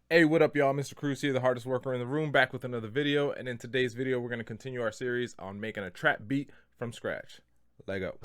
Hey, what up, y'all? Mr. Cruz here, the hardest worker in the room, back with another video. And in today's video, we're going to continue our series on making a trap beat from scratch. Let go.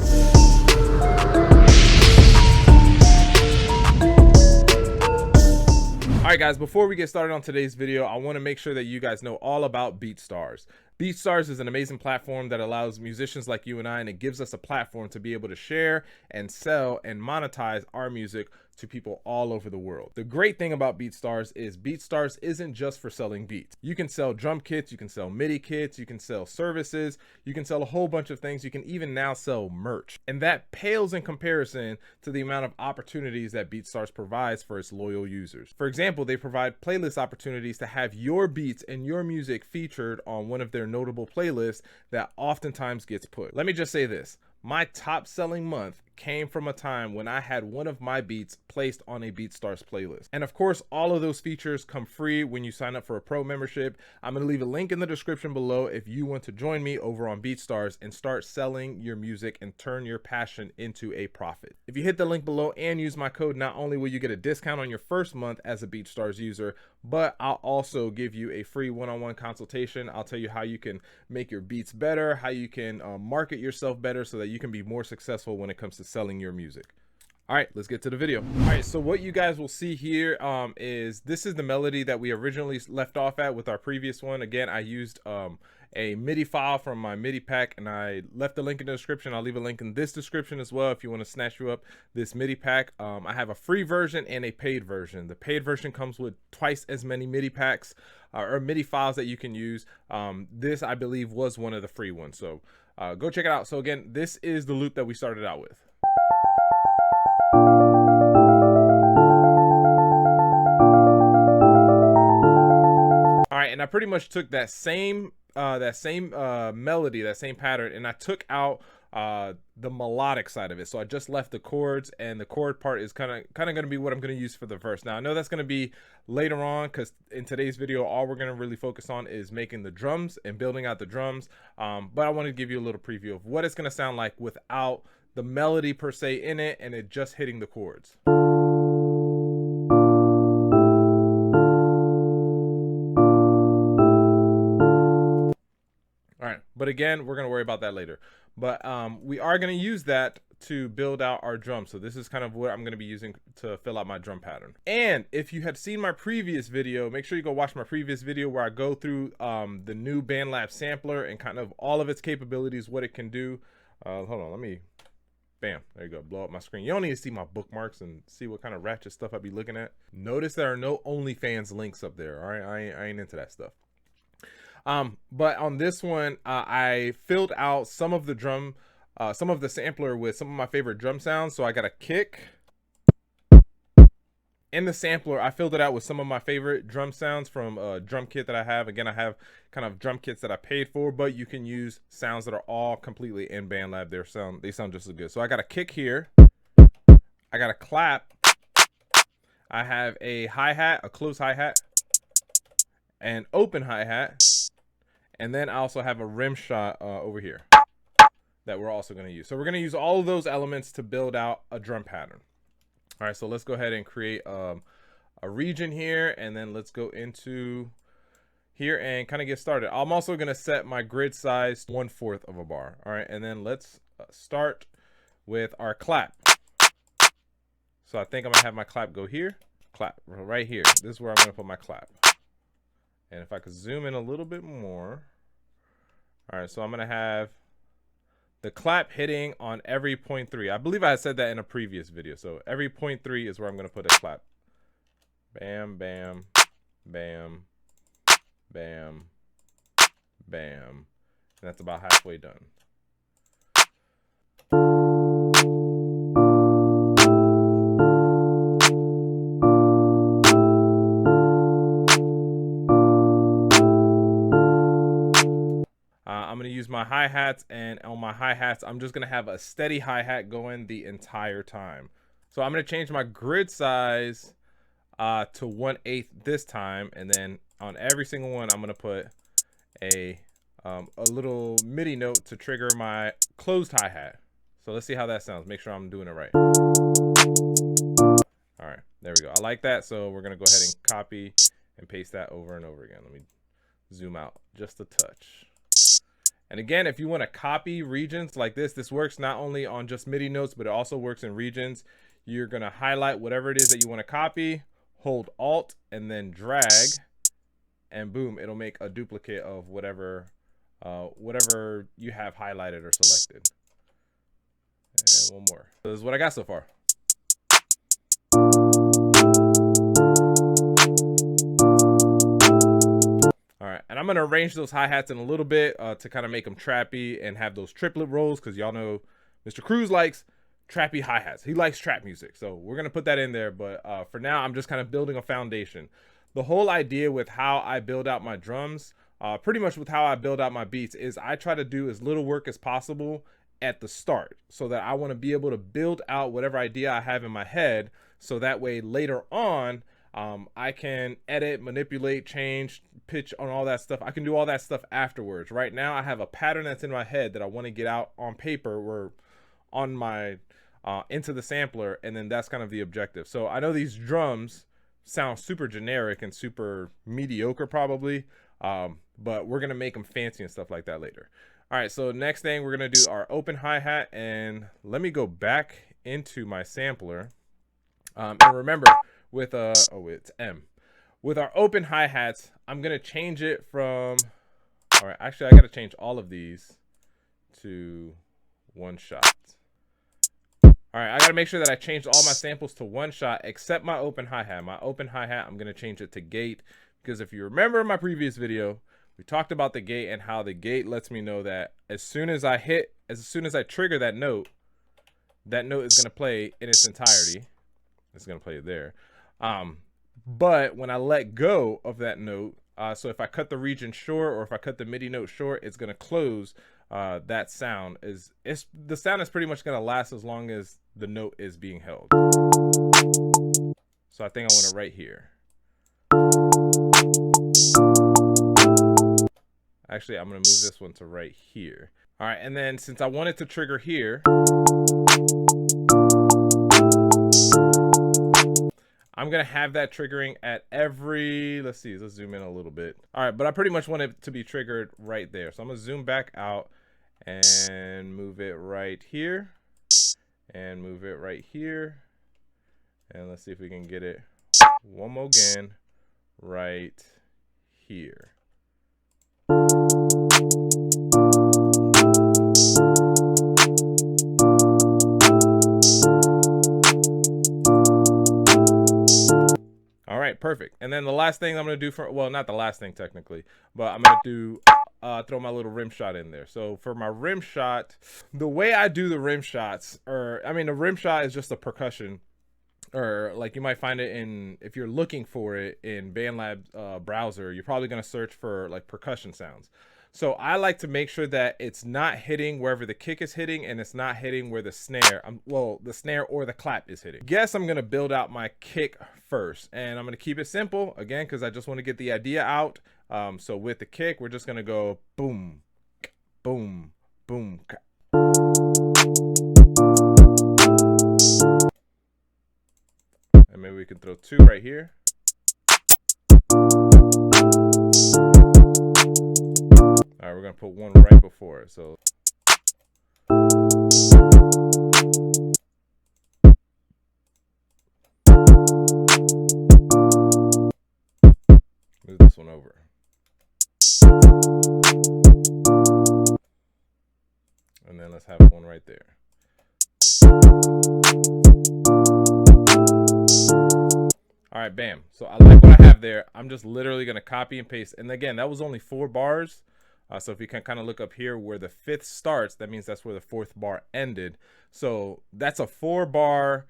Alright guys, before we get started on today's video, I want to make sure that you guys know all about BeatStars. BeatStars is an amazing platform that allows musicians like you and I, and it gives us a platform to be able to share and sell and monetize our music to people all over the world. The great thing about BeatStars is BeatStars isn't just for selling beats. You can sell drum kits, you can sell MIDI kits, you can sell services, you can sell a whole bunch of things. You can even now sell merch. And that pales in comparison to the amount of opportunities that BeatStars provides for its loyal users. For example, they provide playlist opportunities to have your beats and your music featured on one of their notable playlists that oftentimes gets put. Let me just say this. My top selling month came from a time when I had one of my beats placed on a BeatStars playlist. And of course, all of those features come free when you sign up for a pro membership. I'm going to leave a link in the description below if you want to join me over on BeatStars and start selling your music and turn your passion into a profit. If you hit the link below and use my code, not only will you get a discount on your first month as a BeatStars user, but I'll also give you a free one-on-one consultation. I'll tell you how you can make your beats better, how you can market yourself better so that you can be more successful when it comes to selling your music. All right, let's get to the video. All right, so what you guys will see here is this is the melody that we originally left off at with our previous one. Again, I used a MIDI file from my MIDI pack, and I left the link in the description. I'll leave a link in this description as well if you want to snatch you up this MIDI pack. I have a free version and a paid version. The paid version comes with twice as many MIDI packs or MIDI files that you can use. This, I believe, was one of the free ones. So go check it out. So again, this is the loop that we started out with. All right, and I pretty much took that same melody, that same pattern, and I took out the melodic side of it. So I just left the chords, and the chord part is kind of going to be what I'm going to use for the verse. Now I know that's going to be later on, because in today's video all we're going to really focus on is making the drums and building out the drums, but I want to give you a little preview of what it's going to sound like without the melody per se in it and it just hitting the chords. All right, but again, we're going to worry about that later. But we are going to use that to build out our drums. So this is kind of what I'm going to be using to fill out my drum pattern. And if you had seen my previous video, make sure you go watch my previous video where I go through the new Bandlab sampler and kind of all of its capabilities, what it can do. Hold on, let me, bam, there you go, blow up my screen. You don't need to see my bookmarks and see what kind of ratchet stuff I'd be looking at. Notice there are no OnlyFans links up there, all right? I ain't into that stuff. But on this one, I filled out some of the drum, some of the sampler with some of my favorite drum sounds. So I got a kick. In the sampler, I filled it out with some of my favorite drum sounds from a drum kit that I have. Again, I have kind of drum kits that I paid for, but you can use sounds that are all completely in Bandlab. They sound just as good. So I got a kick here. I got a clap. I have a hi-hat, a close hi-hat, an open hi-hat. And then I also have a rim shot over here that we're also going to use. So we're going to use all of those elements to build out a drum pattern. All right, so let's go ahead and create a region here, and then let's go into here and kind of get started. I'm also going to set my grid size to 1/4 of a bar. All right, and then let's start with our clap. So I think I'm going to have my clap go here, clap right here. This is where I'm going to put my clap. And if I could zoom in a little bit more. All right, so I'm going to have the clap hitting on every 0.3. I believe I said that in a previous video. So every 0.3 is where I'm going to put a clap. Bam, bam, bam, bam, bam. And that's about halfway done. I'm going to use my hi-hats, and on my hi-hats, I'm just going to have a steady hi-hat going the entire time. So I'm going to change my grid size to 1/8 this time, and then on every single one, I'm going to put a little MIDI note to trigger my closed hi-hat. So let's see how that sounds. Make sure I'm doing it right. All right. There we go. I like that. So we're going to go ahead and copy and paste that over and over again. Let me zoom out just a touch. And again, if you want to copy regions like this works not only on just MIDI notes, but it also works in regions. You're going to highlight whatever it is that you want to copy, hold Alt, and then drag, and boom, it'll make a duplicate of whatever you have highlighted or selected. And one more. So this is what I got so far. And I'm going to arrange those hi-hats in a little bit to kind of make them trappy and have those triplet rolls, because y'all know Mr. Cruz likes trappy hi-hats. He likes trap music. So we're going to put that in there. But for now, I'm just kind of building a foundation. The whole idea with how I build out my drums, pretty much with how I build out my beats, is I try to do as little work as possible at the start, so that I want to be able to build out whatever idea I have in my head, so that way later on, I can edit, manipulate, change, pitch on all that stuff. I can do all that stuff afterwards. Right now I have a pattern that's in my head that I want to get out on paper or on my into the sampler, and then that's kind of the objective. So I know these drums sound super generic and super mediocre probably, but we're gonna make them fancy and stuff like that later. All right, so next thing we're gonna do our open hi-hat, and let me go back into my sampler, and remember, with it's M. With our open hi-hats, I'm gonna change it from, all right, actually I gotta change all of these to one shot. All right, I gotta make sure that I changed all my samples to one shot except my open hi-hat. My open hi-hat, I'm gonna change it to gate, because if you remember in my previous video, we talked about the gate and how the gate lets me know that as soon as I trigger that note is gonna play in its entirety. It's gonna play there. But when I let go of that note, so if I cut the region short or if I cut the MIDI note short, it's gonna close that sound. The sound is pretty much gonna last as long as the note is being held. So I think I want it right here. Actually, I'm gonna move this one to right here. All right, and then since I want it to trigger here, I'm gonna have that triggering at every, let's zoom in a little bit. All right, but I pretty much want it to be triggered right there. So I'm gonna zoom back out and move it right here and move it right here. And let's see if we can get it one more again right here. Perfect. And then the last thing I'm going to do well, not the last thing technically, but I'm going to do, throw my little rim shot in there. So for my rim shot, the way I do the rim shots, the rim shot is just a percussion, or like you might find it if you're looking for it in Bandlab browser, you're probably going to search for like percussion sounds. So I like to make sure that it's not hitting wherever the kick is hitting, and it's not hitting where the snare, the snare or the clap is hitting. Guess I'm gonna build out my kick first, and I'm gonna keep it simple again because I just want to get the idea out. So with the kick, we're just gonna go boom, boom, boom. And maybe we can throw two right here. All right, we're gonna put one right before it. So move this one over. And then let's have one right there. All right, bam. So I like what I have there. I'm just literally gonna copy and paste. And again, that was only 4 bars. So if you can kind of look up here where the 5th starts, that means that's where the 4th bar ended. So that's a 4-bar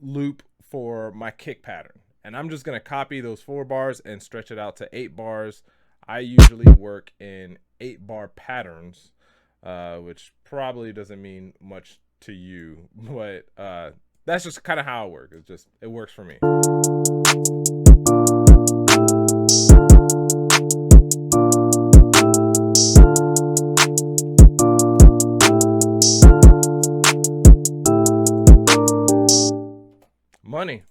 loop for my kick pattern. And I'm just going to copy those 4 bars and stretch it out to 8 bars. I usually work in 8-bar patterns, which probably doesn't mean much to you, but that's just kind of how I work. It works for me.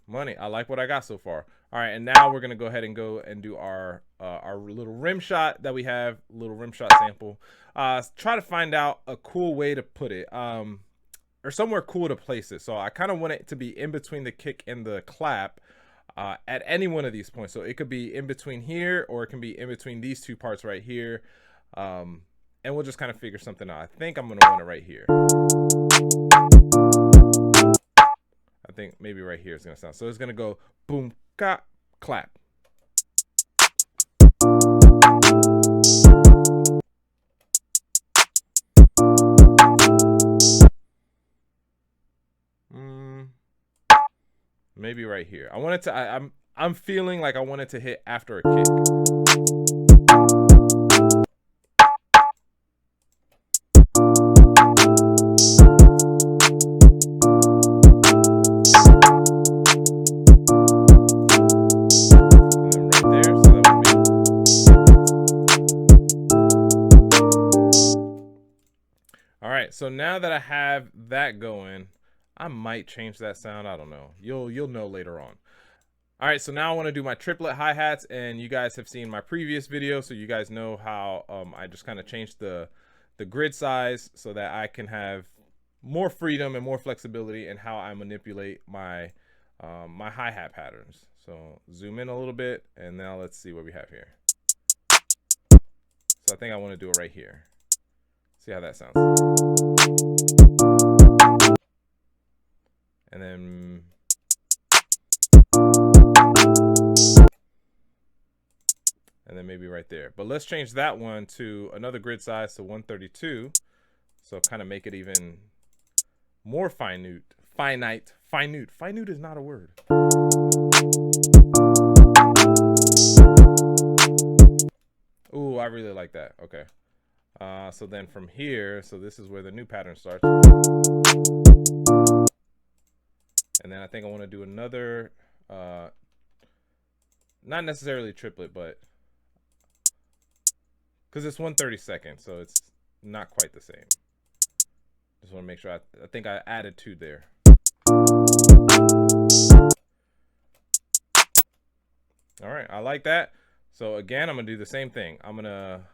Money. I like what I got so far. All right, and now we're gonna go ahead and do our little rim shot that we have, little rim shot sample. Try to find out a cool way to put it, or somewhere cool to place it. So I kind of want it to be in between the kick and the clap, at any one of these points. So it could be in between here, or it can be in between these two parts right here. And we'll just kind of figure something out. I think I'm gonna want it right here. I think maybe right here is gonna sound. So it's gonna go boom, ka, clap. Maybe right here. I want it to. I'm feeling like I want it to hit after a kick. So now that I have that going, I might change that sound. I don't know. You'll know later on. All right, so now I want to do my triplet hi-hats, and you guys have seen my previous video, so you guys know how I just kind of changed the grid size so that I can have more freedom and more flexibility in how I manipulate my my hi-hat patterns. So zoom in a little bit, and now let's see what we have here. So I think I want to do it right here. See how that sounds. And then maybe right there. But let's change that one to another grid size, so 132. So kind of make it even more finite. Finite is not a word. Ooh, I really like that. Okay. So then from here, so this is where the new pattern starts. And then I think I want to do another, not necessarily triplet, but because it's 1/32, so it's not quite the same. Just want to make sure. I think I added 2 there. All right, I like that. So again, I'm gonna do the same thing. I'm gonna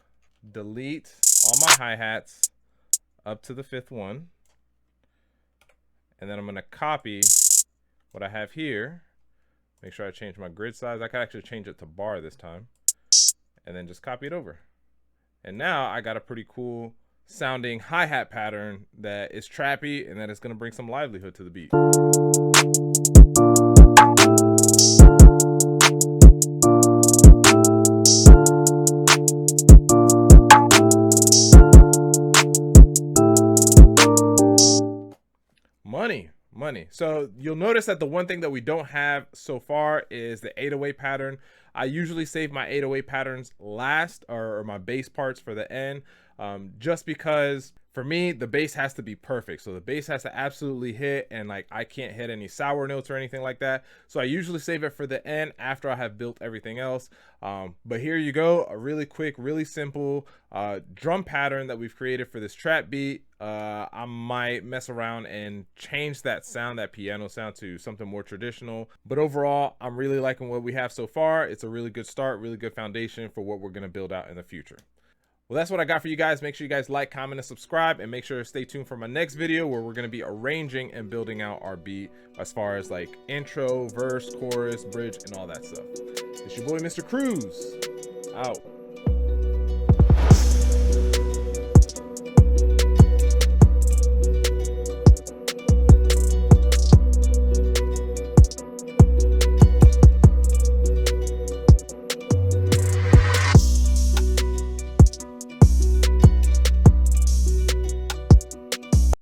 delete all my hi-hats up to the 5th one, and then I'm gonna copy what I have here. Make sure I change my grid size. I could actually change it to bar this time, and then just copy it over. And now I got a pretty cool sounding hi-hat pattern that is trappy and that is gonna bring some livelihood to the beat. Money. So you'll notice that the one thing that we don't have so far is the 808 pattern. I usually save my 808 patterns last, or my bass parts for the end, just because for me the bass has to be perfect. So the bass has to absolutely hit, and like I can't hit any sour notes or anything like that. So I usually save it for the end after I have built everything else. But here you go, a really quick, really simple drum pattern that we've created for this trap beat. I might mess around and change that sound, that piano sound, to something more traditional. But overall, I'm really liking what we have so far. It's a really good start, really good foundation for what we're gonna build out in the future. Well, that's what I got for you guys. Make sure you guys like, comment, and subscribe, and make sure to stay tuned for my next video where we're going to be arranging and building out our beat as far as like intro, verse, chorus, bridge, and all that stuff. It's your boy, Mr. Cruz, out.